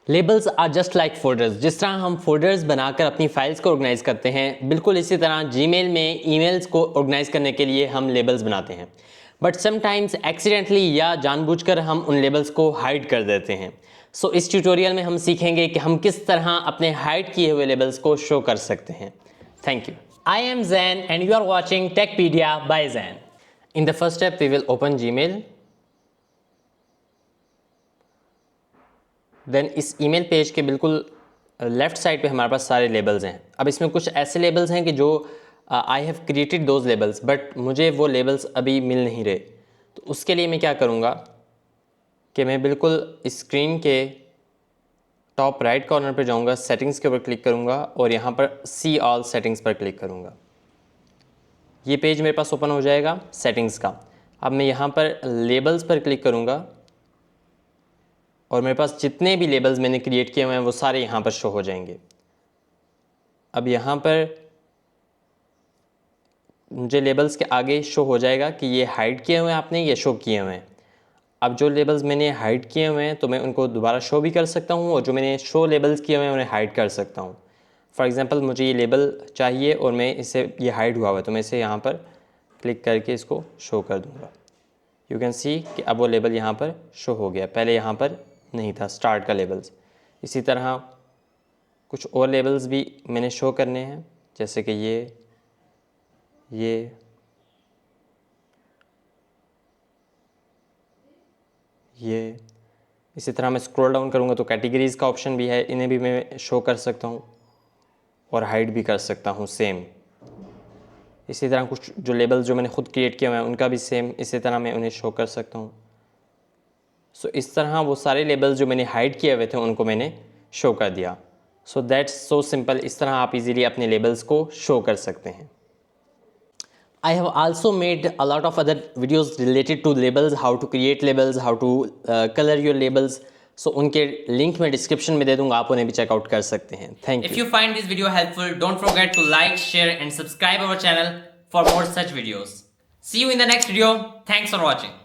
Labels are just like folders. जिस तरह हम फोल्डर्स बनाकर अपनी फाइल्स को ऑर्गेनाइज करते हैं, बिल्कुल इसी तरह जीमेल में ईमेल्स को ऑर्गेनाइज करने के लिए हम लेबल्स बनाते हैं। बट समटाइम्स एक्सीडेंटली या जानबूझकर हम उन लेबल्स को हाइड कर देते हैं। सो इस ट्यूटोरियल में हम सीखेंगे कि हम किस तरह अपने हाइड किए हुए लेबल्स को शो कर सकते हैं। Thank you. I am Jain and you are watching Techpedia by Jain. In the first step we will open Gmail. Then इस ईमेल पेज के बिल्कुल लेफ़्ट साइड पे हमारे पास सारे लेबल्स हैं। अब इसमें कुछ ऐसे लेबल्स हैं कि जो I have created those labels, but मुझे वो लेबल्स अभी मिल नहीं रहे। तो उसके लिए मैं क्या करूँगा कि मैं बिल्कुल स्क्रीन के टॉप राइट कॉर्नर पे जाऊँगा, सेटिंग्स के ऊपर क्लिक करूँगा और यहाँ पर सी ऑल सेटिंग्स पर क्लिक करूँगा। ये पेज मेरे पास ओपन हो जाएगा सेटिंग्स का। अब मैं यहाँ पर लेबल्स पर क्लिक करूँगा और मेरे पास जितने भी लेबल्स मैंने क्रिएट किए हुए हैं वो सारे यहाँ पर शो हो जाएंगे। अब यहाँ पर मुझे लेबल्स के आगे शो हो जाएगा कि ये हाइड किए हुए हैं आपने, ये शो किए हुए हैं। अब जो लेबल्स मैंने हाइड किए हुए हैं तो मैं उनको दोबारा शो भी कर सकता हूँ, और जो मैंने शो लेबल्स किए हुए हैं उन्हें हाइड कर सकता हूँ। फॉर एग्ज़ाम्पल मुझे ये लेबल चाहिए और मैं इसे ये हाइड हुआ है, तो मैं इसे यहाँ पर क्लिक करके इसको शो कर दूँगा। यू कैन सी कि अब वो लेबल यहाँ पर शो हो गया, पहले यहाँ पर नहीं था स्टार्ट का लेबल्स। इसी तरह कुछ और लेबल्स भी मैंने शो करने हैं, जैसे कि ये इसी तरह मैं स्क्रॉल डाउन करूँगा तो कैटेगरीज़ का ऑप्शन भी है, इन्हें भी मैं शो कर सकता हूँ और हाइड भी कर सकता हूँ सेम। इसी तरह कुछ जो लेबल्स जो मैंने खुद क्रिएट किए हुए हैं उनका भी सेम इसी तरह मैं उन्हें शो कर सकता हूँ। सो इस तरह वो सारे लेबल्स जो मैंने हाइड किए हुए थे उनको मैंने शो कर दिया। So that's so simple. इस तरह आप इजीली अपने लेबल्स को शो कर सकते हैं। I have also made a lot of other videos related to labels, how to create labels, how to color your labels. So उनके लिंक मैं डिस्क्रिप्शन में दे दूंगा, आप उन्हें भी चेकआउट कर सकते हैं। Thank you. If you find this video helpful, don't forget to like, share and subscribe our channel for more such videos. See you in the next video. Thanks for watching.